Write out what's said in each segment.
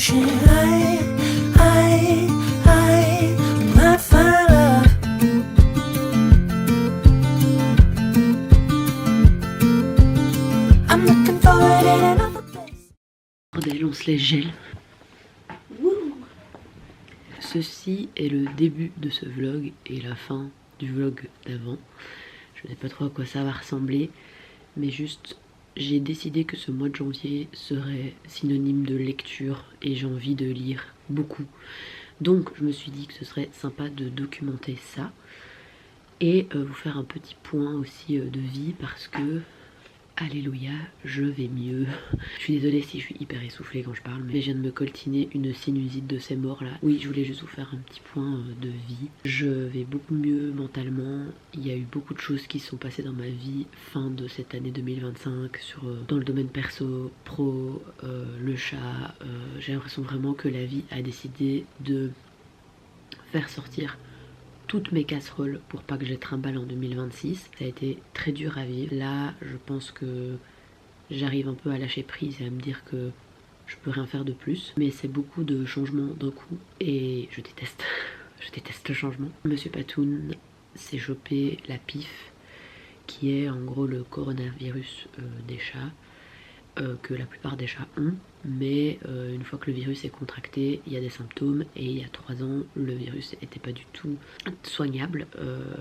potion. I might find love. I'm looking for it in another place. Bordel, on se les gèle. Ceci est le début de ce vlog et la fin du vlog d'avant. Je ne sais pas trop à quoi ça va ressembler, mais juste j'ai décidé que ce mois de janvier serait synonyme de lecture et j'ai envie de lire beaucoup. Donc je me suis dit que ce serait sympa de documenter ça et vous faire un petit point aussi de vie parce que alléluia, je vais mieux. Je suis désolée si je suis hyper essoufflée quand je parle, mais je viens de me coltiner une sinusite de ces morts là. Oui, je voulais juste vous faire un petit point de vie. Je vais beaucoup mieux mentalement. Il y a eu beaucoup de choses qui se sont passées dans ma vie fin de cette année 2025 dans le domaine perso, pro, le chat. J'ai l'impression vraiment que la vie a décidé de faire sortir toutes mes casseroles pour pas que je les trimballe en 2026. Ça a été très dur à vivre. Là, je pense que j'arrive un peu à lâcher prise et à me dire que je peux rien faire de plus. Mais c'est beaucoup de changements d'un coup et je déteste. Je déteste le changement. Monsieur Patoun s'est chopé la PIF, qui est en gros le coronavirus des chats. Que la plupart des chats ont, mais une fois que le virus est contracté, il y a des symptômes et il y a 3 ans le virus n'était pas du tout soignable,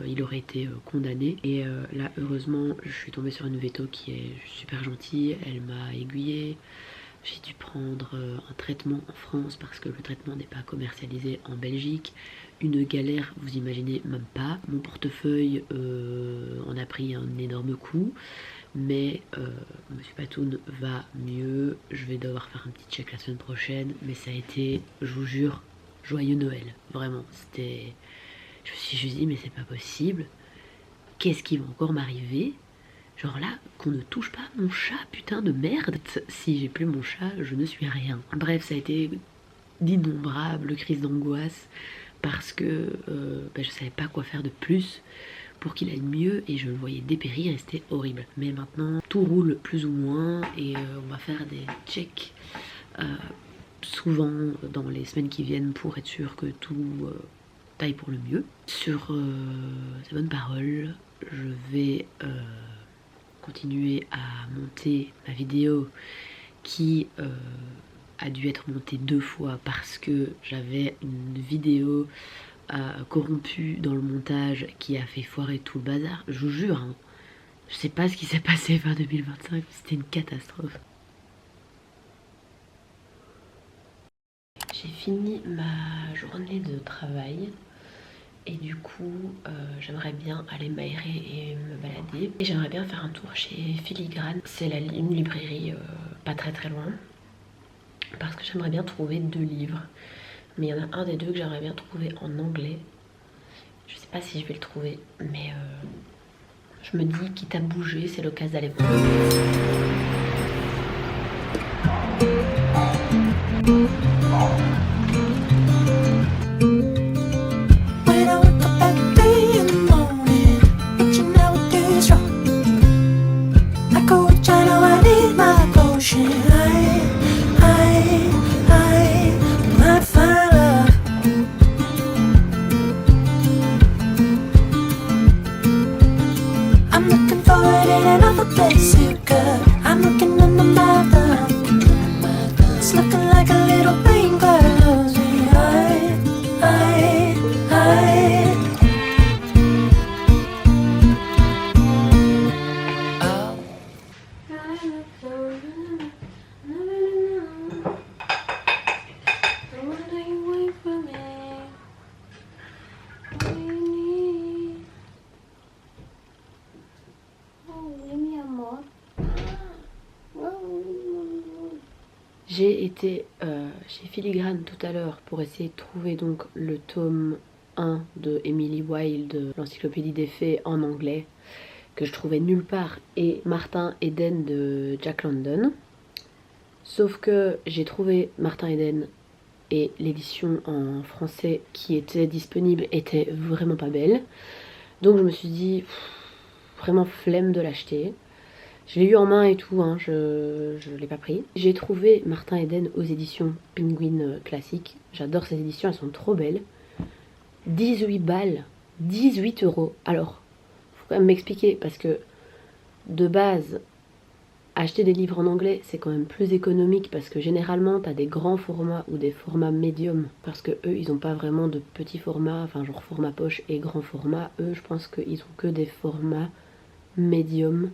il aurait été condamné et là heureusement je suis tombée sur une véto qui est super gentille, elle m'a aiguillée. J'ai dû prendre un traitement en France parce que le traitement n'est pas commercialisé en Belgique. Une galère, vous imaginez même pas. Mon portefeuille en a pris un énorme coup. Mais Monsieur Patoun va mieux. Je vais devoir faire un petit check la semaine prochaine. Mais ça a été, je vous jure, joyeux Noël. Vraiment, c'était... Je me suis juste dit, mais c'est pas possible. Qu'est-ce qui va encore m'arriver ? Genre là, qu'on ne touche pas mon chat, putain de merde. Si j'ai plus mon chat, je ne suis rien. Bref, ça a été d'innombrables crises d'angoisse parce que je savais pas quoi faire de plus pour qu'il aille mieux et je le voyais dépérir et c'était horrible. Mais maintenant, tout roule plus ou moins et on va faire des checks souvent dans les semaines qui viennent pour être sûr que tout aille pour le mieux. Sur ces bonnes paroles, je vais... continuer à monter ma vidéo qui a dû être montée 2 fois parce que j'avais une vidéo corrompue dans le montage qui a fait foirer tout le bazar. Je vous jure, hein, je sais pas ce qui s'est passé fin 2025, c'était une catastrophe. J'ai fini ma journée de travail. Et du coup, j'aimerais bien aller m'aérer et me balader. Et j'aimerais bien faire un tour chez Filigrane. C'est une librairie pas très loin. Parce que j'aimerais bien trouver 2 livres. Mais il y en a un des 2 que j'aimerais bien trouver en anglais. Je sais pas si je vais le trouver. Mais je me dis, quitte à bouger, c'est l'occasion d'aller voir. I'm looking for it in another place you could. I'm looking under my thumb. It's looking like a little rain clouds me. J'ai été chez Filigrane tout à l'heure pour essayer de trouver donc le tome 1 de Emily Wilde, l'encyclopédie des fées en anglais, que je trouvais nulle part, et Martin Eden de Jack London. Sauf que j'ai trouvé Martin Eden et l'édition en français qui était disponible était vraiment pas belle. Donc je me suis dit, vraiment flemme de l'acheter. Je l'ai eu en main et tout, hein, je l'ai pas pris. J'ai trouvé Martin Eden aux éditions Penguin Classique. J'adore ces éditions, elles sont trop belles. 18 balles, 18 euros. Alors, faut quand même m'expliquer parce que de base, acheter des livres en anglais, c'est quand même plus économique parce que généralement, t'as des grands formats ou des formats médiums parce que eux, ils ont pas vraiment de petits formats, enfin genre format poche et grand format. Eux, je pense qu'ils ont que des formats médiums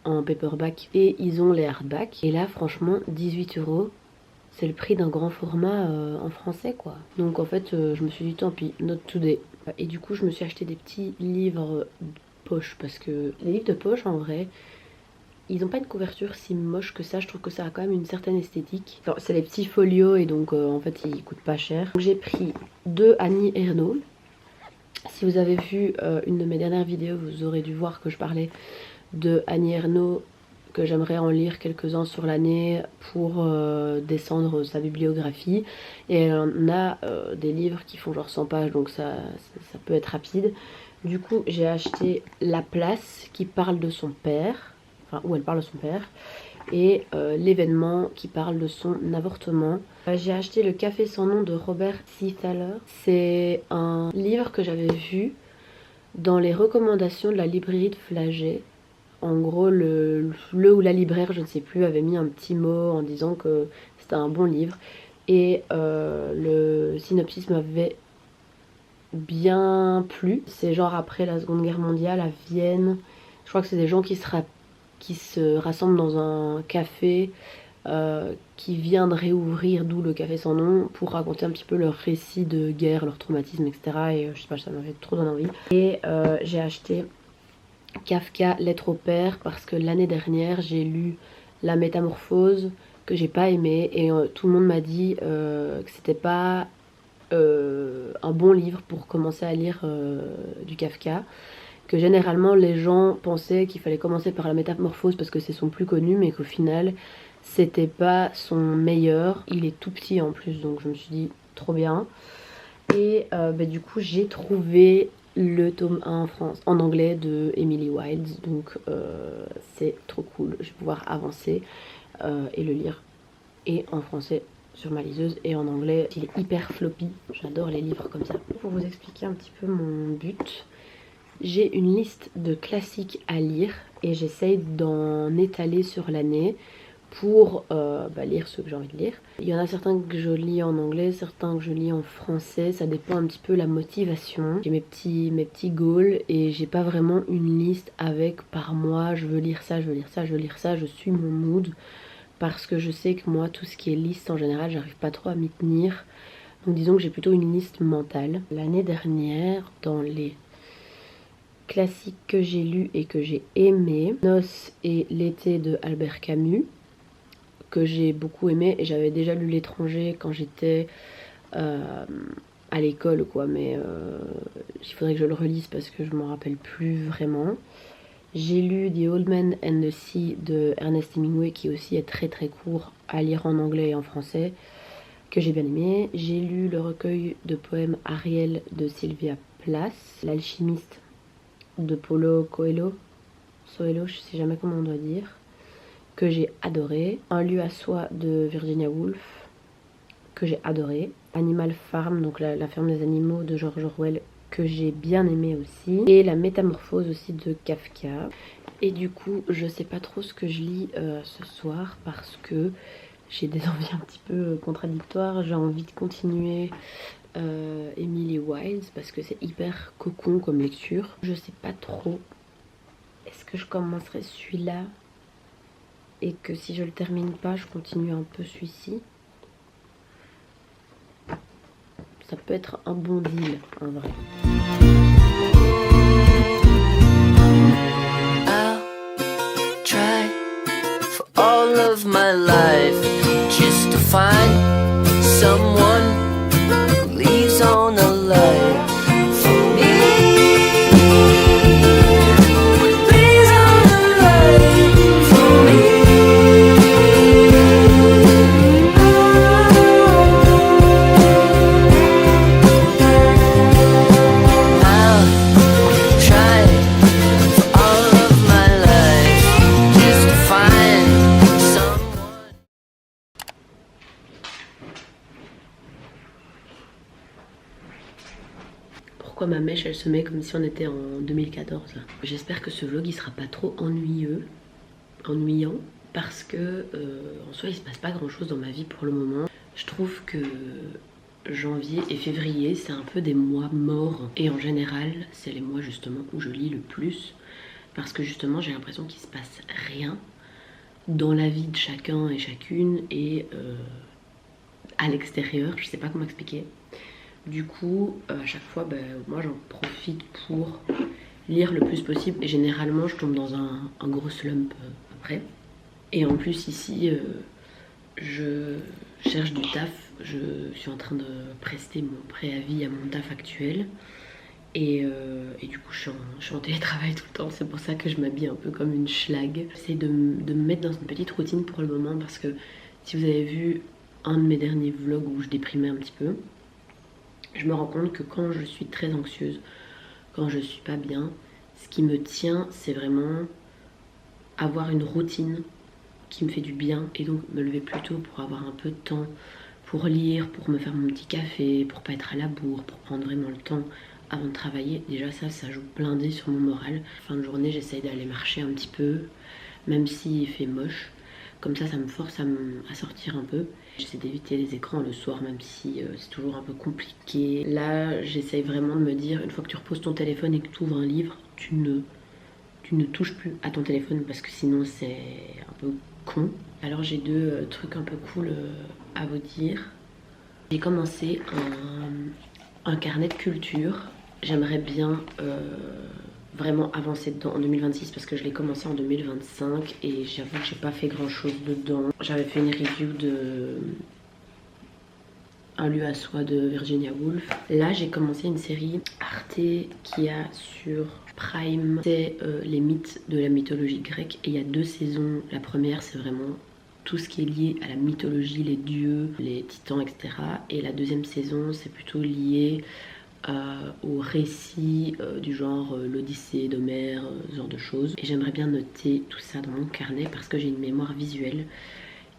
en paperback et ils ont les hardback. Et là, franchement, 18 euros, c'est le prix d'un grand format en français, quoi. Donc en fait, je me suis dit tant pis, not today. Et du coup, je me suis acheté des petits livres de poche parce que les livres de poche, en vrai, ils n'ont pas une couverture si moche que ça. Je trouve que ça a quand même une certaine esthétique. C'est les petits folios et donc en fait, ils coûtent pas cher. J'ai pris 2 Annie Ernaux. Si vous avez vu une de mes dernières vidéos, vous aurez dû voir que je parlais de Annie Ernaux, que j'aimerais en lire quelques-uns sur l'année pour descendre sa bibliographie. Et elle en a des livres qui font genre 100 pages, donc ça peut être rapide. Du coup, j'ai acheté La Place qui parle de son père, enfin où elle parle de son père, et L'événement qui parle de son avortement. J'ai acheté Le Café sans nom de Robert C. Thaler. C'est un livre que j'avais vu dans les recommandations de la librairie de Flagey. En gros, le ou la libraire, je ne sais plus, avait mis un petit mot en disant que c'était un bon livre. Et le synopsis m'avait bien plu. C'est genre après la Seconde Guerre mondiale à Vienne. Je crois que c'est des gens qui se rassemblent dans un café qui vient de réouvrir, d'où le café sans nom, pour raconter un petit peu leur récit de guerre, leur traumatisme, etc. Et je sais pas, ça m'avait trop donné envie. Et j'ai acheté Kafka, Lettre au père, parce que l'année dernière j'ai lu La Métamorphose que j'ai pas aimé et tout le monde m'a dit que c'était pas un bon livre pour commencer à lire du Kafka, que généralement les gens pensaient qu'il fallait commencer par La Métamorphose parce que c'est son plus connu, mais qu'au final c'était pas son meilleur. Il est tout petit en plus, donc je me suis dit trop bien. Et du coup j'ai trouvé le tome 1 en anglais de Emily Wilde, donc c'est trop cool, je vais pouvoir avancer et le lire et en français sur ma liseuse et en anglais. Il est hyper floppy, j'adore les livres comme ça. Pour vous expliquer un petit peu mon but, j'ai une liste de classiques à lire et j'essaye d'en étaler sur l'année pour lire ceux que j'ai envie de lire. Il y en a certains que je lis en anglais, certains que je lis en français, ça dépend un petit peu la motivation. J'ai mes petits goals et j'ai pas vraiment une liste avec par mois je veux lire ça, je veux lire ça, je veux lire ça, je suis mon mood. Parce que je sais que moi tout ce qui est liste en général j'arrive pas trop à m'y tenir. Donc disons que j'ai plutôt une liste mentale. L'année dernière, dans les classiques que j'ai lus et que j'ai aimé, Noces et l'été de Albert Camus, que j'ai beaucoup aimé, et j'avais déjà lu L'étranger quand j'étais à l'école quoi, mais il faudrait que je le relise parce que je m'en rappelle plus vraiment. J'ai lu The Old Man and the Sea de Ernest Hemingway qui aussi est très très court à lire en anglais et en français, que j'ai bien aimé. J'ai lu le recueil de poèmes Ariel de Sylvia Plath, L'alchimiste de Paulo Coelho, je sais jamais comment on doit dire, que j'ai adoré. Un lieu à soi de Virginia Woolf, que j'ai adoré. Animal Farm, donc la ferme des animaux de George Orwell, que j'ai bien aimé aussi. Et La Métamorphose aussi de Kafka. Et du coup, je sais pas trop ce que je lis ce soir parce que j'ai des envies un petit peu contradictoires. J'ai envie de continuer Emily Wilde parce que c'est hyper cocon comme lecture. Je sais pas trop. Est-ce que je commencerai celui-là et que si je le termine pas, je continue un peu celui-ci? Ça peut être un bon deal en vrai. I'll try for all of my life just to find someone who leaves on a light for me. Leaves on a light for me. I'll try for all of my life pourquoi ma mèche elle se met comme si on était en 2014. J'espère que ce vlog il sera pas trop ennuyant parce que en soi il se passe pas grand chose dans ma vie pour le moment. Je trouve que janvier et février c'est un peu des mois morts et en général c'est les mois justement où je lis le plus parce que justement j'ai l'impression qu'il se passe rien dans la vie de chacun et chacune et à l'extérieur, je sais pas comment expliquer. Du coup à chaque fois moi j'en profite pour lire le plus possible et généralement je tombe dans un gros slump après. Et en plus ici je cherche du taf, je suis en train de prester mon préavis à mon taf actuel et du coup je suis en télétravail tout le temps, c'est pour ça que je m'habille un peu comme une schlag. J'essaie de me mettre dans une petite routine pour le moment parce que si vous avez vu un de mes derniers vlogs où je déprimais un petit peu, je me rends compte que quand je suis très anxieuse, quand je suis pas bien, ce qui me tient c'est vraiment avoir une routine qui me fait du bien et donc me lever plus tôt pour avoir un peu de temps pour lire, pour me faire mon petit café, pour pas être à la bourre, pour prendre vraiment le temps avant de travailler. Déjà ça joue blindé sur mon moral. Fin de journée j'essaye d'aller marcher un petit peu, même s'il fait moche. Comme ça me force à sortir un peu. J'essaie d'éviter les écrans le soir même si c'est toujours un peu compliqué. Là j'essaye vraiment de me dire, une fois que tu reposes ton téléphone et que tu ouvres un livre, tu ne touches plus à ton téléphone parce que sinon c'est un peu con. Alors j'ai deux trucs un peu cool à vous dire. J'ai commencé un carnet de culture. J'aimerais bien vraiment avancer dedans en 2026 parce que je l'ai commencé en 2025 et j'avoue que j'ai pas fait grand chose dedans. J'avais fait une review de Un lieu à soi de Virginia Woolf. Là j'ai commencé une série Arte qui a sur Prime, c'est les mythes de la mythologie grecque et il y a 2 saisons. La première c'est vraiment tout ce qui est lié à la mythologie, les dieux, les titans, etc. Et la deuxième saison c'est plutôt lié au récit du genre l'Odyssée d'Homère, ce genre de choses. Et j'aimerais bien noter tout ça dans mon carnet parce que j'ai une mémoire visuelle.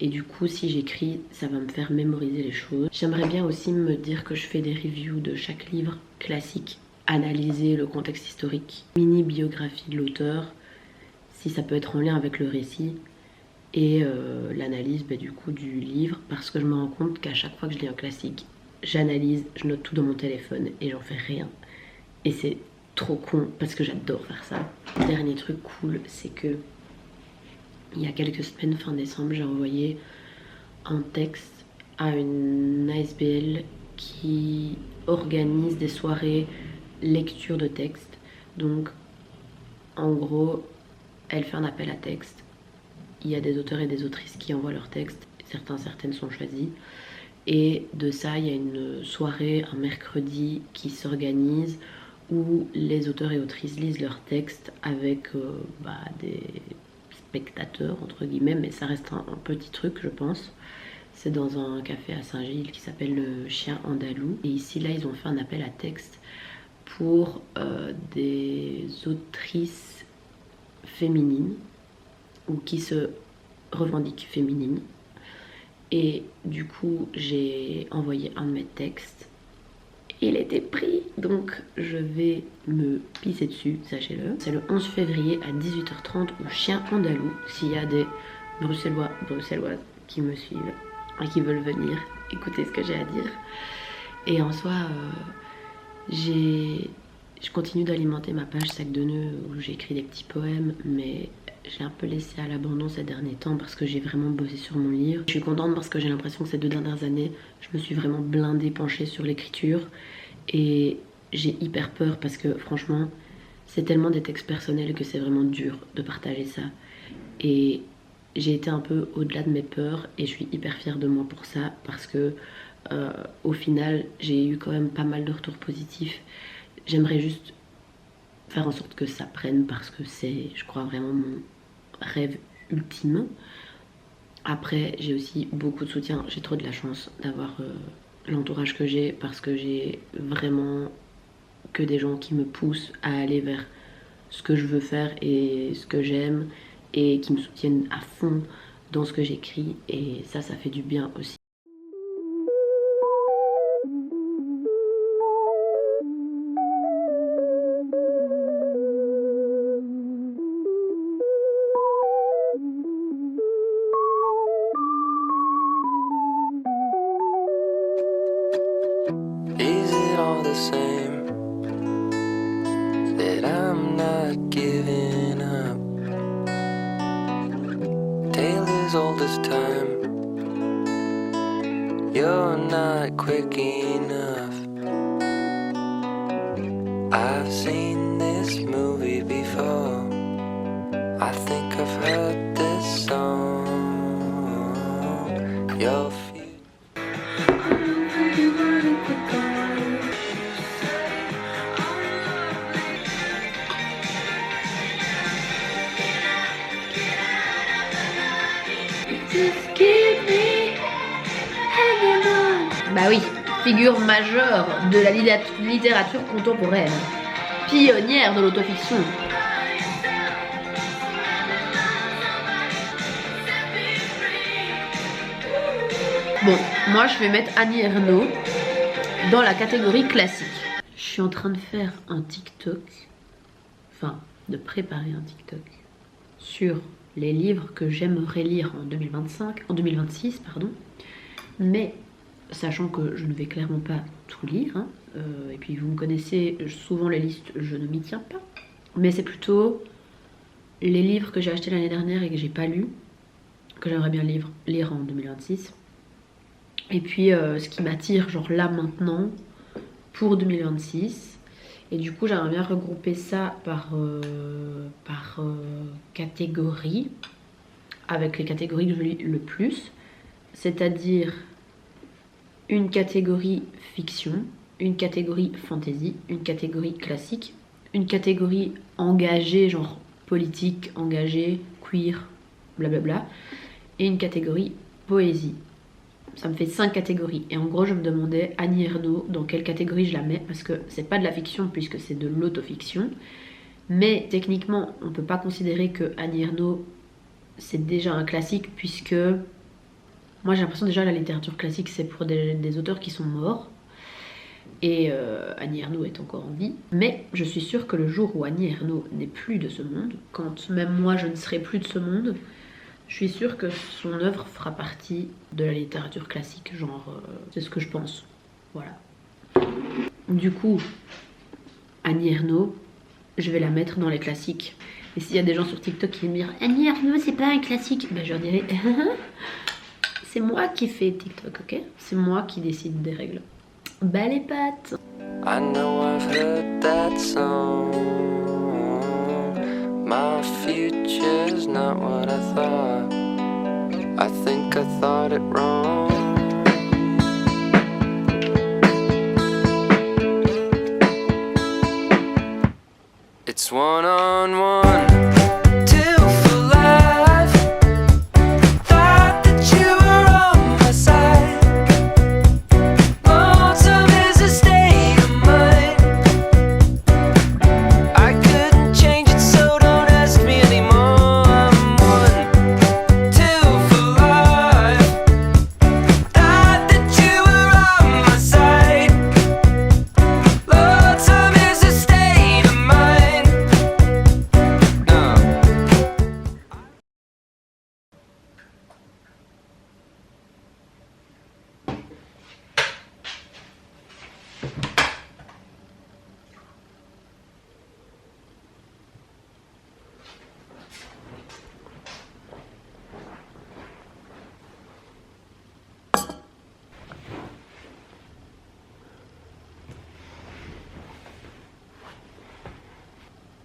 Et du coup si j'écris ça va me faire mémoriser les choses. J'aimerais bien aussi me dire que je fais des reviews de chaque livre classique, analyser le contexte historique, mini biographie de l'auteur, si ça peut être en lien avec le récit et l'analyse du coup du livre parce que je me rends compte qu'à chaque fois que je lis un classique, j'analyse, je note tout dans mon téléphone et j'en fais rien. Et c'est trop con parce que j'adore faire ça. Dernier truc cool, c'est que il y a quelques semaines, fin décembre, j'ai envoyé un texte à une ASBL qui organise des soirées lecture de texte. Donc en gros, elle fait un appel à texte. Il y a des auteurs et des autrices qui envoient leurs textes. Certaines sont choisis. Et de ça, il y a une soirée un mercredi qui s'organise où les auteurs et autrices lisent leurs textes avec des spectateurs entre guillemets, mais ça reste un petit truc je pense. C'est dans un café à Saint-Gilles qui s'appelle le Chien Andalou. Et ici là ils ont fait un appel à texte pour des autrices féminines ou qui se revendiquent féminines. Et du coup j'ai envoyé un de mes textes. Il était pris, donc je vais me pisser dessus, sachez-le. C'est le 11 février à 18h30 au Chien Andalou. S'il y a des Bruxellois, Bruxelloises qui me suivent et qui veulent venir écouter ce que j'ai à dire. Et en soi, je continue d'alimenter ma page Sac de Nœuds où j'écris des petits poèmes, mais j'ai un peu laissé à l'abandon ces derniers temps parce que j'ai vraiment bossé sur mon livre. Je suis contente parce que j'ai l'impression que ces 2 dernières années, je me suis vraiment blindée, penchée sur l'écriture. Et j'ai hyper peur parce que franchement, c'est tellement des textes personnels que c'est vraiment dur de partager ça. Et j'ai été un peu au-delà de mes peurs et je suis hyper fière de moi pour ça parce que au final, j'ai eu quand même pas mal de retours positifs. J'aimerais juste faire en sorte que ça prenne parce que c'est, je crois, vraiment mon rêve ultime. Après j'ai aussi beaucoup de soutien, j'ai trop de la chance d'avoir l'entourage que j'ai parce que j'ai vraiment que des gens qui me poussent à aller vers ce que je veux faire et ce que j'aime et qui me soutiennent à fond dans ce que j'écris et ça fait du bien aussi. Is it all the same that I'm not giving up? Tale as old as time. You're not quick enough. I've seen this movie before. I think I've heard this song. Your Bah oui, figure majeure de la littérature contemporaine, pionnière de l'autofiction. Bon, moi je vais mettre Annie Ernaux dans la catégorie classique. Je suis en train de faire un TikTok, enfin de préparer un TikTok sur les livres que j'aimerais lire en 2026, pardon. Mais sachant que je ne vais clairement pas tout lire, hein, et puis vous me connaissez, souvent les listes je ne m'y tiens pas. Mais c'est plutôt les livres que j'ai achetés l'année dernière et que j'ai pas lus, que j'aimerais bien lire en 2026. Et puis ce qui m'attire genre là maintenant pour 2026. Et du coup j'aimerais bien regrouper ça par catégorie, avec les catégories que je lis le plus. C'est-à-dire une catégorie fiction, une catégorie fantasy, une catégorie classique, une catégorie engagée, genre politique, engagée, queer, blablabla, et une catégorie poésie. Ça me fait 5 catégories. Et en gros, je me demandais, Annie Ernaux, dans quelle catégorie je la mets, parce que c'est pas de la fiction puisque c'est de l'autofiction. Mais techniquement, on peut pas considérer que Annie Ernaux c'est déjà un classique, puisque moi j'ai l'impression déjà la littérature classique c'est pour des auteurs qui sont morts. Et Annie Ernaux est encore en vie. Mais je suis sûre que le jour où Annie Ernaux n'est plus de ce monde, quand même moi je ne serai plus de ce monde, je suis sûre que son œuvre fera partie de la littérature classique, genre c'est ce que je pense. Voilà. Du coup, Annie Ernaux, je vais la mettre dans les classiques. Et s'il y a des gens sur TikTok qui me disent Annie Ernaux c'est pas un classique, ben je leur dirai c'est moi qui fais TikTok, ok? C'est moi qui décide des règles. Bah les pattes. I know I've heard that song. My future's not what I thought. I think I thought it wrong. It's one on one.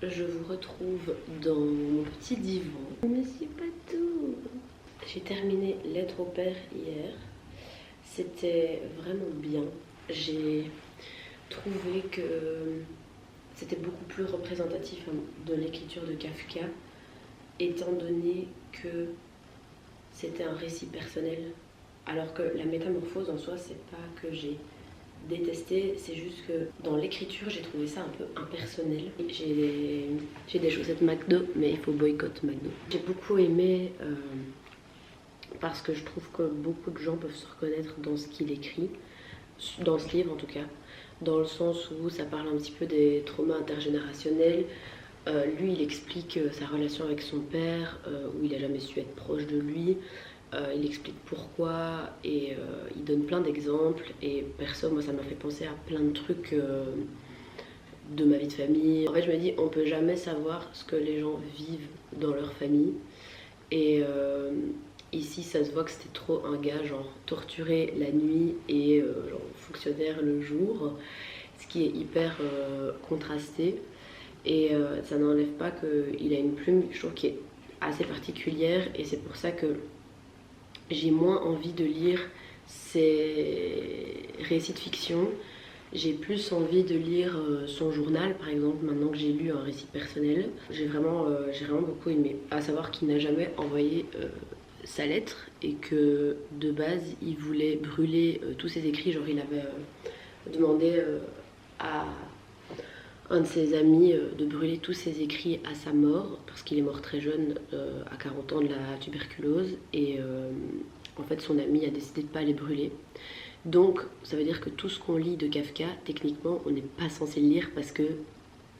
Je vous retrouve dans mon petit divan. Mais c'est pas tout. J'ai terminé Lettre au père hier. C'était vraiment bien. J'ai trouvé que c'était beaucoup plus représentatif de l'écriture de Kafka, étant donné que c'était un récit personnel. Alors que la métamorphose en soi, c'est pas que j'ai détesté, c'est juste que dans l'écriture j'ai trouvé ça un peu impersonnel. J'ai des chaussettes McDo, mais il faut boycotter McDo. J'ai beaucoup aimé parce que je trouve que beaucoup de gens peuvent se reconnaître dans ce qu'il écrit, dans ce livre en tout cas, dans le sens où ça parle un petit peu des traumas intergénérationnels. Lui il explique sa relation avec son père, où il a jamais su être proche de lui, il explique pourquoi et il donne plein d'exemples. Et perso, moi ça m'a fait penser à plein de trucs de ma vie de famille. En fait je me dis on peut jamais savoir ce que les gens vivent dans leur famille. Et ici ça se voit que c'était trop un gars genre torturé la nuit et genre fonctionnaire le jour. Ce qui est hyper contrasté. Et ça n'enlève pas qu'il a une plume, je trouve, qui est assez particulière. Et c'est pour ça que j'ai moins envie de lire ses récits de fiction. J'ai plus envie de lire son journal, par exemple, maintenant que j'ai lu un récit personnel. J'ai vraiment beaucoup aimé. À savoir qu'il n'a jamais envoyé sa lettre et que de base, il voulait brûler tous ses écrits. Genre, il avait demandé à un de ses amis de brûler tous ses écrits à sa mort parce qu'il est mort très jeune, à 40 ans, de la tuberculose. Et en fait son ami a décidé de ne pas les brûler. Donc ça veut dire que tout ce qu'on lit de Kafka, techniquement on n'est pas censé le lire parce que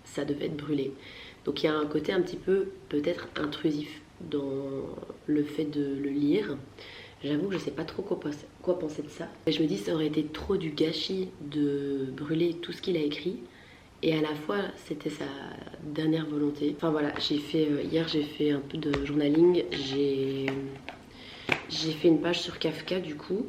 ça devait être brûlé. Donc il y a un côté un petit peu peut-être intrusif dans le fait de le lire. J'avoue que je sais pas trop quoi penser de ça. Mais je me dis ça aurait été trop du gâchis de brûler tout ce qu'il a écrit. Et à la fois, c'était sa dernière volonté. Enfin voilà, hier j'ai fait un peu de journaling. J'ai fait une page sur Kafka du coup.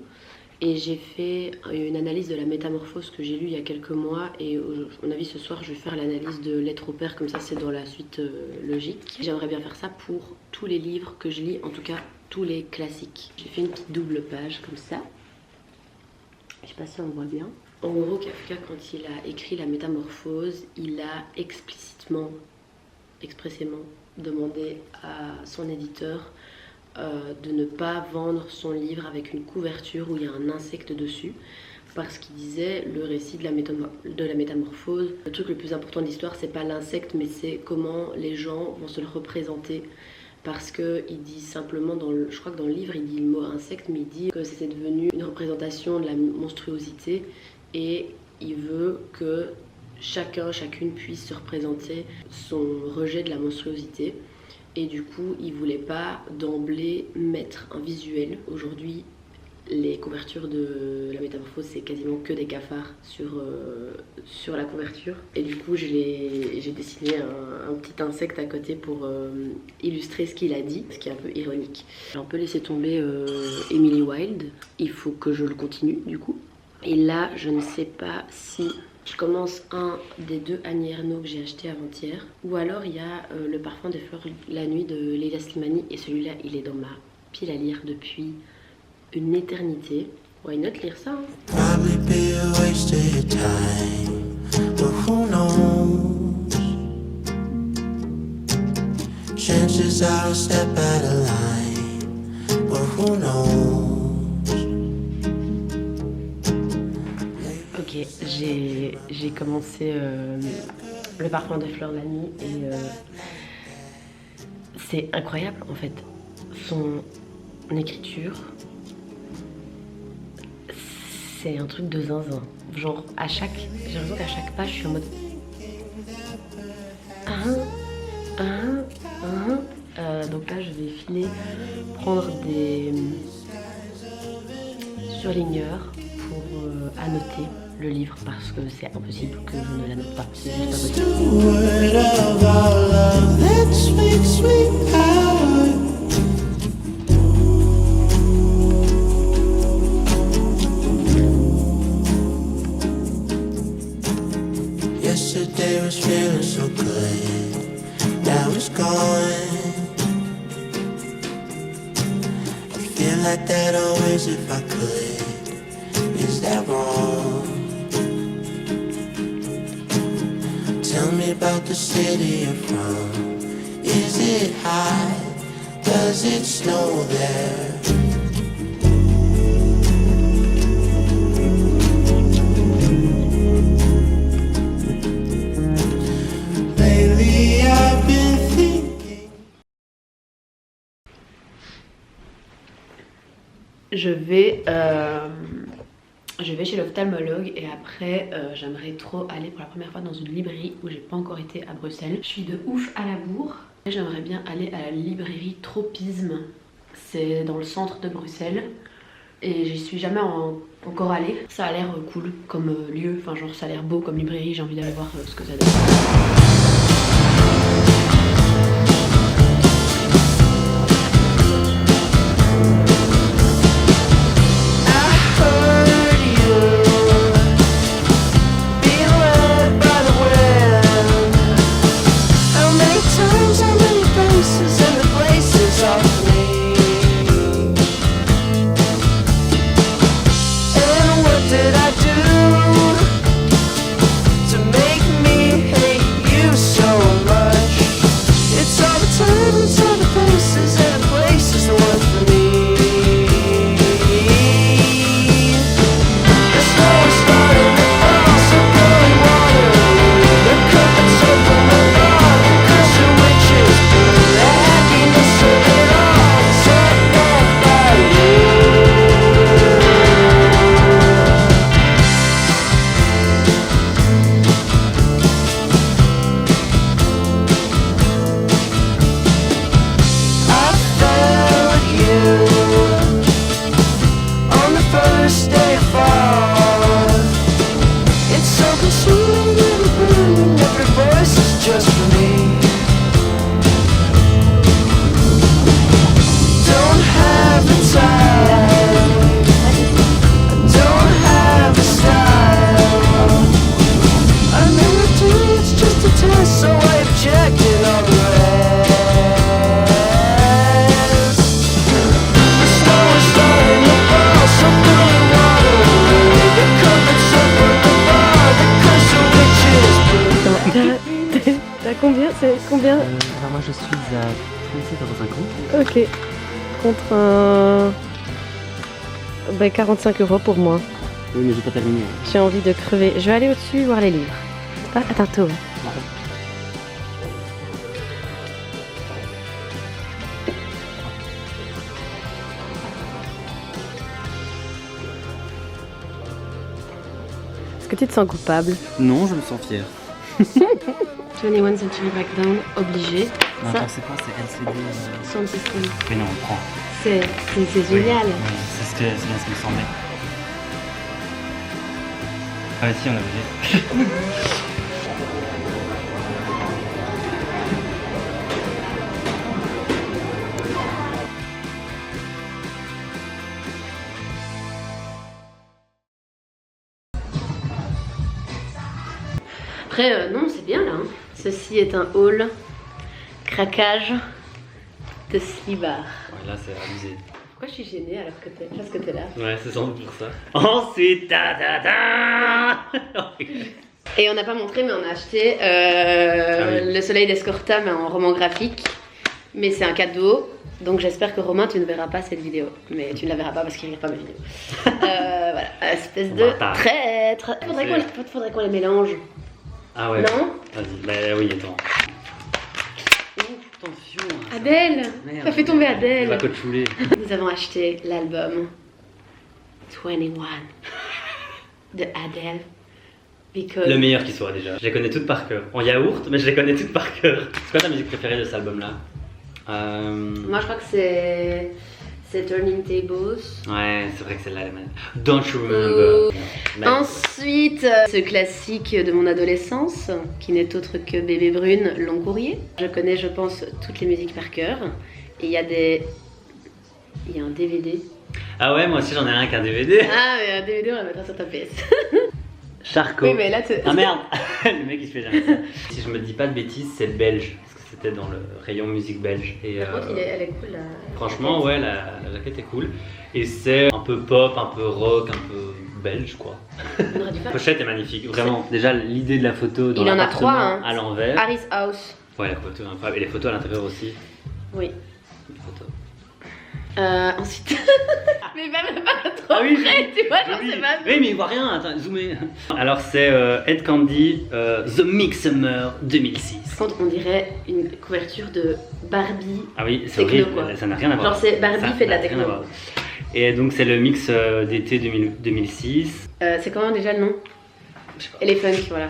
Et j'ai fait une analyse de la Métamorphose que j'ai lu il y a quelques mois. Et à mon avis ce soir je vais faire l'analyse de Lettres au Père. Comme ça c'est dans la suite logique. J'aimerais bien faire ça pour tous les livres que je lis. En tout cas tous les classiques. J'ai fait une petite double page comme ça. Je sais pas si on voit bien. En gros, Kafka, quand il a écrit La Métamorphose, il a expressément demandé à son éditeur de ne pas vendre son livre avec une couverture où il y a un insecte dessus. Parce qu'il disait, le récit de la Métamorphose, le truc le plus important de l'histoire, c'est pas l'insecte, mais c'est comment les gens vont se le représenter. Parce qu'il dit simplement, je crois que dans le livre, il dit le mot insecte, mais il dit que c'était devenu une représentation de la monstruosité. Et il veut que chacune puisse se représenter son rejet de la monstruosité. Et du coup, il voulait pas d'emblée mettre un visuel. Aujourd'hui, les couvertures de La Métamorphose, c'est quasiment que des cafards sur la couverture. Et du coup, j'ai dessiné un petit insecte à côté pour illustrer ce qu'il a dit, ce qui est un peu ironique. J'ai un peu laissé tomber Emily Wilde. Il faut que je le continue du coup. Et là, je ne sais pas si je commence un des deux Annie Ernaux que j'ai acheté avant-hier. Ou alors il y a Le Parfum des fleurs la nuit de Leila Slimani. Et celui-là, il est dans ma pile à lire depuis une éternité. Why not lire ça, hein? Probably be a waste of your time, but who knows? Chances are I'll step out of line, but who knows? Ok, j'ai commencé Le Parfum des fleurs la nuit et c'est incroyable en fait. Son écriture, c'est un truc de zinzin. Genre j'ai l'impression qu'à chaque page je suis en mode donc là je vais filer prendre des surligneurs pour annoter le livre parce que c'est impossible que je ne l'annote pas. C'est juste impossible. Yesterday was feeling so good, now it's gone. I feel like that always if I could. Is that wrong? Tell me about the city you're from. Is it high? Does it snow there? Je vais chez l'ophtalmologue et après j'aimerais trop aller pour la première fois dans une librairie où j'ai pas encore été à Bruxelles. Je suis de ouf à la bourre. J'aimerais bien aller à la librairie Tropisme C'est dans le centre de Bruxelles. Et j'y suis jamais encore allée. Ça a l'air cool comme lieu, enfin genre ça a l'air beau comme librairie, j'ai envie d'aller voir ce que ça donne. Combien? C'est combien? Alors moi je suis à 37,50 €. Ok. Contre un... Ben 45 € pour moi. Oui mais j'ai pas terminé. J'ai envie de crever. Je vais aller au-dessus voir les livres. Ah, à tantôt. Est-ce que tu te sens coupable? Non, je me sens fier. 21 Century Breakdown, obligé. Non, Ça, attends, c'est quoi? C'est LCD Sound System. Mais non, on prend. C'est génial. Oui, c'est bien ce qui me semblait. Ah si, on est obligé. Après, non, c'est bien là. Hein. Ceci est un hall craquage de slibar. Ouais, là c'est abusé. Pourquoi je suis gênée alors que t'es, parce que t'es là? Ouais, c'est sans doute pour ça. Ensuite, Et on n'a pas montré, mais on a acheté oui. Le Soleil d'Escorta, mais en roman graphique. Mais c'est un cadeau. Donc j'espère que Romain, tu ne verras pas cette vidéo. Mais tu ne la verras pas parce qu'il ne regarde pas mes vidéos. Voilà, espèce de traître. Faudrait qu'on les mélange. Ah ouais. Non? Vas-y, bah oui, attends. Attention. Adèle! Merde. T'as fait tomber Elle Adèle. va coachouler. Nous avons acheté l'album 21 de Adele. Because... Le meilleur qui soit déjà. Je les connais toutes par cœur. En yaourt, mais je les connais toutes par cœur. C'est quoi ta musique préférée de cet album-là? Moi je crois que c'est Turning Tables. Ouais, c'est vrai que celle-là, elle est mal. Don't you remember? Mais... Ensuite, ce classique de mon adolescence, qui n'est autre que Bébé Brune, Long Courrier. Je connais, je pense, toutes les musiques par cœur. Et il y a un DVD. Ah ouais, moi aussi j'en ai un avec un DVD. Ah, mais un DVD, on la mettra sur ta PS. Charcot. Oui, mais là, Ah merde. Le mec il se fait jamais ça. Si je me dis pas de bêtises, c'est belge. Parce que c'était dans le rayon musique belge. Et Par contre, elle est cool. franchement, ouais, la jaquette est cool. Et c'est un peu pop, un peu rock, un peu belge quoi. On aurait dû faire. La pochette est magnifique, vraiment. Déjà l'idée de la photo dans Il en a l'appartement 3, hein. à l'envers. Harris House. Ouais, la photo est incroyable. Et les photos à l'intérieur aussi. Oui. Les photos. Ensuite. Mais même pas trop Ah oui, près, tu vois, genre oui, c'est pas. oui, mais il voit rien, attends, zoomez. Alors c'est Ed Candy, The Mix Summer 2006. Par contre, on dirait une couverture de Barbie. Ah oui, c'est Techno, horrible, quoi. ça n'a rien à voir. Genre, c'est Barbie Ça fait de la n'a rien techno. à voir. Et donc c'est le mix d'été 2006. C'est comment déjà le nom? Je sais pas. Elephant, voilà.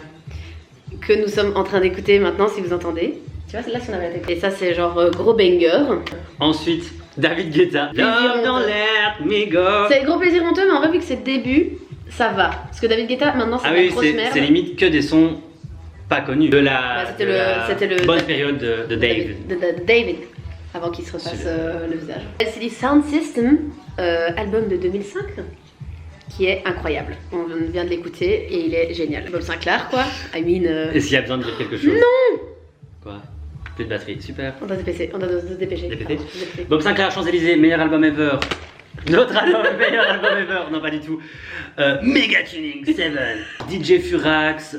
Que nous sommes en train d'écouter maintenant, si vous entendez. Tu vois, là, c'est on avait la tête. Et ça, c'est genre gros banger. Ensuite, David Guetta. Love don't let me go. C'est gros plaisir honteux, mais en vrai, vu que c'est le début, ça va. Parce que David Guetta, maintenant, c'est Ah de la oui, grosse merde. c'est limite que des sons pas connus. De la, Bah, c'était le bonne période de Dave. De David, avant qu'il se refasse le visage. LCD Sound System, album de 2005, qui est incroyable. On vient de l'écouter et il est génial. Bob Sinclair, quoi. I mean. Est-ce qu'il y a besoin de dire quelque chose? Non. Quoi? Plus de batterie, super. On doit se dépêcher. Dépêcher. Bob Sinclair, Champs-Élysées, meilleur album ever. Notre album, meilleur album ever. Non, pas du tout. Mega Tuning 7. DJ Furax.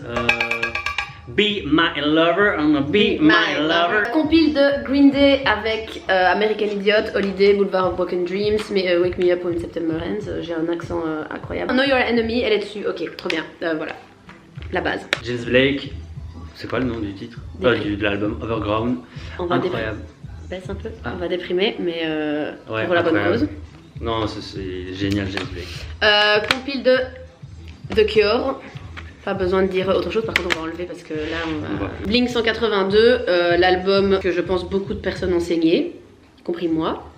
Be My Lover, I'm gonna be my lover. Compile de Green Day avec American Idiot, Holiday, Boulevard of Broken Dreams, mais Wake Me Up When September Ends. J'ai un accent incroyable. Know Your Enemy, elle est dessus. Ok, trop bien. Voilà, la base. James Blake, c'est quoi le nom du titre? De l'album Overground. On va Incroyable. Baisse un peu. Ah. On va déprimer, mais Ouais, pour la bonne incroyable. cause. Non, c'est génial, James Blake. Compile de The Cure. Pas besoin de dire autre chose, par contre on va enlever parce que là on va... Blink 182, l'album que je pense beaucoup de personnes ont saigné, compris moi.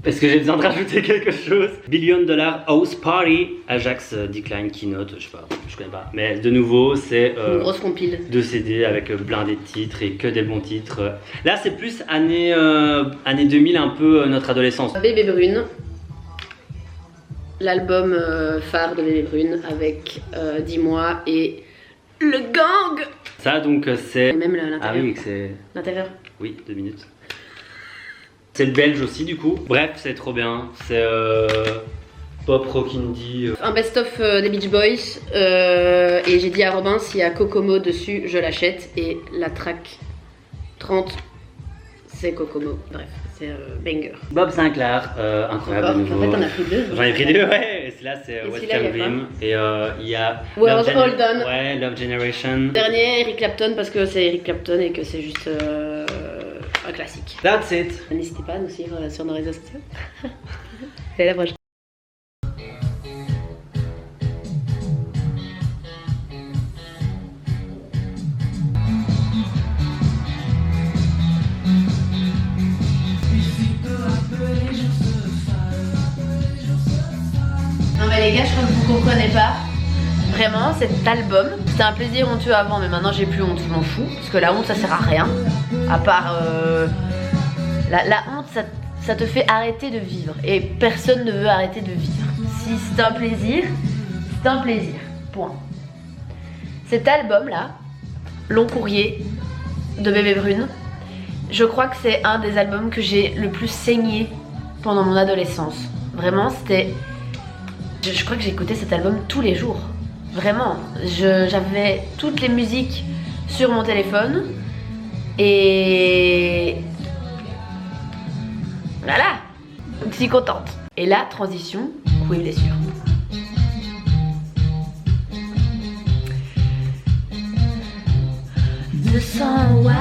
Est-ce que j'ai besoin de rajouter quelque chose? Billion Dollar House Party, Ajax Decline Keynote, je sais pas, je connais pas. Mais de nouveau, c'est Une grosse compile. 2 CD avec blindé de titres et que des bons titres. Là, c'est plus année 2000, un peu notre adolescence. Bébé Brune. L'album phare de Bébé Brune avec 10 mois et le gang. Ça, donc, c'est... Et même l'intérieur. Ah oui, c'est... L'intérieur. Oui, 2 minutes. C'est le belge aussi, du coup. Bref, c'est trop bien. C'est pop, rock, indie. Un best-of des Beach Boys. Et j'ai dit à Robin, s'il y a Kokomo dessus, je l'achète. Et la track 30, c'est Kokomo. Bref, c'est banger. Bob Sinclair, incroyable Encore. de nouveau. En fait, t'en as pris deux. J'en ai pris 2, ouais. Et là, c'est Et West celui-là, Can il y a Dream. Et il y a... World Love Hold On. Ouais, Love Generation. Dernier, Eric Clapton, parce que c'est Eric Clapton et que c'est juste un classique. That's it. N'hésitez pas à nous suivre sur nos réseaux sociaux. Et à la prochaine. Non mais les gars, je crois que vous comprenez pas. Vraiment, cet album, c'était un plaisir honteux avant, mais maintenant j'ai plus honte, je m'en fous. Parce que la honte, ça sert à rien. À part... La honte, ça te fait arrêter de vivre. Et personne ne veut arrêter de vivre. Si c'est un plaisir, c'est un plaisir. Point. Cet album-là, Long Courrier, de Bébé Brune, je crois que c'est un des albums que j'ai le plus saigné pendant mon adolescence. Vraiment, c'était... Je crois que j'écoutais cet album tous les jours. Vraiment. J'avais toutes les musiques sur mon téléphone. Et... Voilà. Donc, si contente. Et là, transition, coup et blessure. De 100 watts,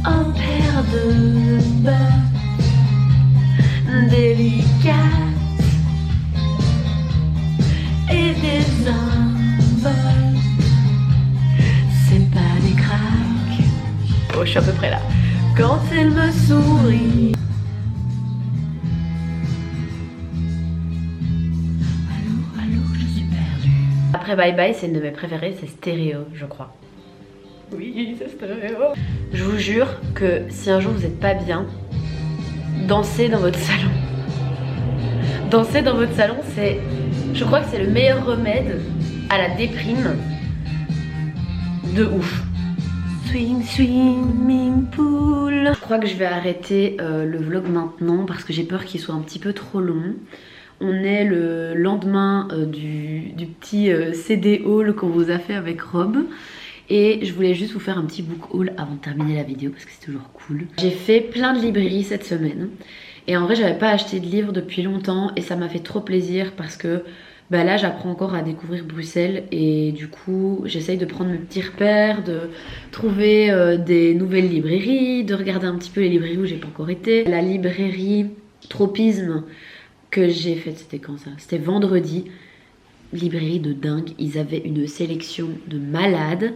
un paire de bottes délicates et des envols. C'est pas des craques. Oh, je suis à peu près là. Quand elle me sourit. Allô, je suis perdue. Après Bye Bye, c'est une de mes préférées, c'est Stéréo, je crois. Oui, c'est Stéréo. Je vous jure que si un jour vous n'êtes pas bien, dansez dans votre salon. Danser dans votre salon, c'est... Je crois que c'est le meilleur remède à la déprime. De ouf. Swing, swimming pool. Je crois que je vais arrêter le vlog maintenant parce que j'ai peur qu'il soit un petit peu trop long. On est le lendemain du petit CD haul qu'on vous a fait avec Rob. Et je voulais juste vous faire un petit book haul avant de terminer la vidéo parce que c'est toujours cool. J'ai fait plein de librairies cette semaine. Et en vrai, j'avais pas acheté de livres depuis longtemps et ça m'a fait trop plaisir parce que bah là, j'apprends encore à découvrir Bruxelles et du coup, j'essaye de prendre mes petits repères, de trouver des nouvelles librairies, de regarder un petit peu les librairies où j'ai pas encore été. La librairie Tropisme que j'ai faite, c'était quand ça? C'était vendredi. Librairie de dingue, ils avaient une sélection de malades.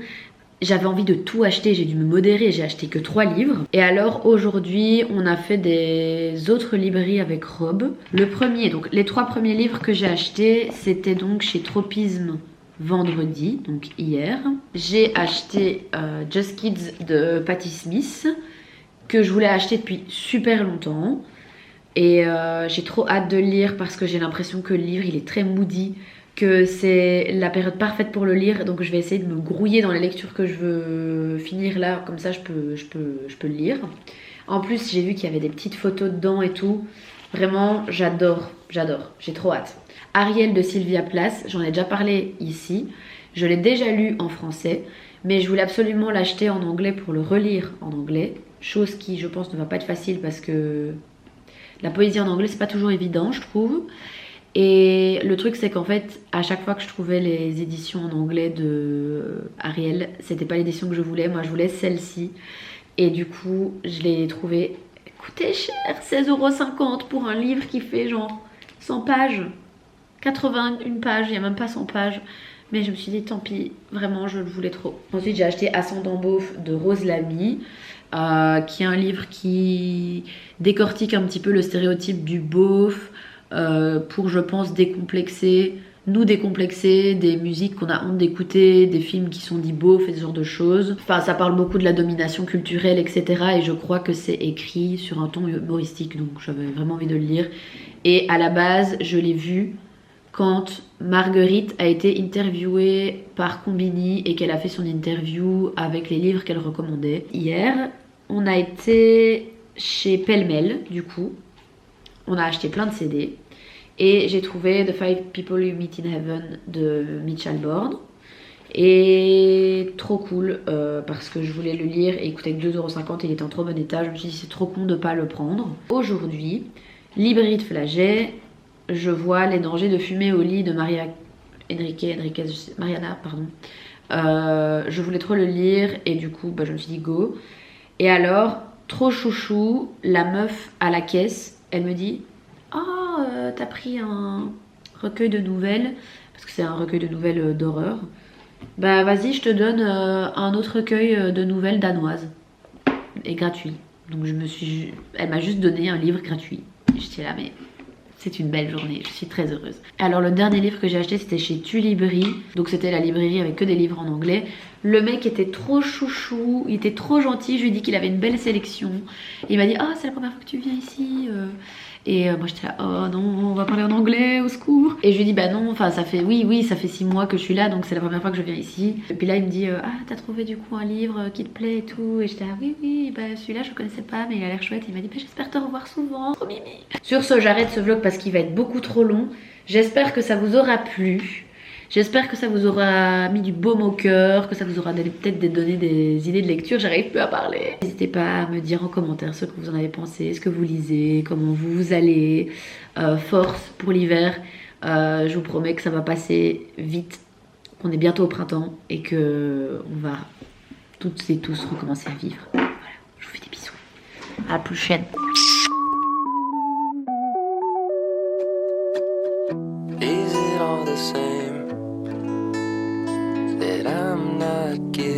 j'avais envie de tout acheter, j'ai dû me modérer, j'ai acheté que 3 livres. Et alors aujourd'hui, on a fait des autres librairies avec Rob. Le premier, donc les 3 premiers livres que j'ai achetés, c'était donc chez Tropisme vendredi, donc hier. J'ai acheté Just Kids de Patti Smith, que je voulais acheter depuis super longtemps. Et j'ai trop hâte de le lire parce que j'ai l'impression que le livre il est très moody, que c'est la période parfaite pour le lire, donc je vais essayer de me grouiller dans les lectures que je veux finir là, comme ça je peux le lire. En plus j'ai vu qu'il y avait des petites photos dedans et tout, vraiment j'adore, j'ai trop hâte. Ariel de Sylvia Plath, j'en ai déjà parlé ici, je l'ai déjà lu en français, mais je voulais absolument l'acheter en anglais pour le relire en anglais, chose qui je pense ne va pas être facile parce que la poésie en anglais c'est pas toujours évident je trouve. Et le truc c'est qu'en fait à chaque fois que je trouvais les éditions en anglais de Ariel, c'était pas l'édition que je voulais, moi je voulais celle-ci. Et du coup je l'ai trouvée coûté cher, 16,50 € pour un livre qui fait genre 100 pages, 81 pages, il n'y a même pas 100 pages. Mais je me suis dit tant pis, vraiment je le voulais trop. Ensuite j'ai acheté Ascendant Beauf de Rose Lamy, qui est un livre qui décortique un petit peu le stéréotype du beauf, pour je pense nous décomplexer des musiques qu'on a honte d'écouter, des films qui sont dits beaufs et ce genre de choses. Enfin ça parle beaucoup de la domination culturelle etc. Et je crois que c'est écrit sur un ton humoristique, donc j'avais vraiment envie de le lire. Et à la base je l'ai vu quand Marguerite a été interviewée par Combini et qu'elle a fait son interview avec les livres qu'elle recommandait. Hier, on a été chez Pêle-Mêle, du coup. On a acheté plein de CD. Et j'ai trouvé The Five People You Meet in Heaven de Mitch Albom. Et trop cool, parce que je voulais le lire et il coûtait que 2,50 €, il était en trop bon état. Je me suis dit c'est trop con de pas le prendre. Aujourd'hui, librairie de Flagey, je vois Les dangers de fumer au lit de Mariana, pardon. Je voulais trop le lire et du coup je me suis dit go. Et alors, trop chouchou, la meuf à la caisse, elle me dit oh, t'as pris un recueil de nouvelles, parce que c'est un recueil de nouvelles d'horreur. Bah vas-y, je te donne un autre recueil de nouvelles danoises. Et gratuit. Donc elle m'a juste donné un livre gratuit. J'étais là mais... c'est une belle journée, je suis très heureuse. Alors le dernier livre que j'ai acheté c'était chez Tulibri, donc c'était la librairie avec que des livres en anglais. Le mec était trop chouchou, il était trop gentil, je lui ai dit qu'il avait une belle sélection. Il m'a dit ah c'est la première fois que tu viens ici. Et moi j'étais là oh non on va parler en anglais au secours. Et je lui ai dit bah non, enfin ça fait ça fait 6 mois que je suis là donc c'est la première fois que je viens ici. Et puis là il me dit ah t'as trouvé du coup un livre qui te plaît et tout. Et j'étais là oui bah celui-là je connaissais pas mais il a l'air chouette. Il m'a dit bah j'espère te revoir souvent, trop mimi. Sur ce j'arrête ce vlog parce qu'il va être beaucoup trop long. J'espère que ça vous aura plu. J'espère que ça vous aura mis du baume au cœur, que ça vous aura peut-être donné des idées de lecture, j'arrive plus à parler. N'hésitez pas à me dire en commentaire ce que vous en avez pensé, ce que vous lisez, comment vous allez, force pour l'hiver. Je vous promets que ça va passer vite, qu'on est bientôt au printemps et que on va toutes et tous recommencer à vivre. Voilà, je vous fais des bisous. À la prochaine. Is it all the same that I'm not giving?